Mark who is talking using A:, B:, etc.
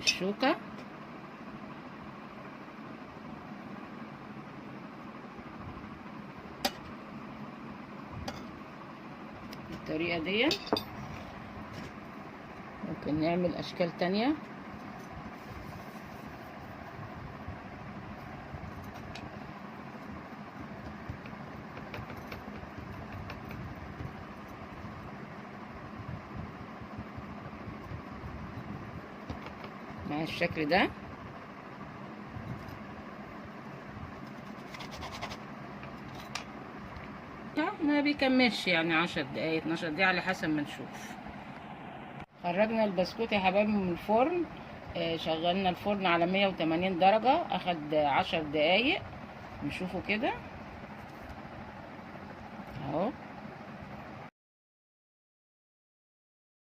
A: بالشوكة بالطريقة دي. ممكن نعمل اشكال تانية. مع الشكل ده ما بيكملش يعني 10 دقايق 12 دقيقة على حسب ما نشوف. خرجنا البسكوت يا حبايبي من الفرن. شغلنا الفرن على 180 درجة، اخد 10 دقايق. نشوفه كده اهو.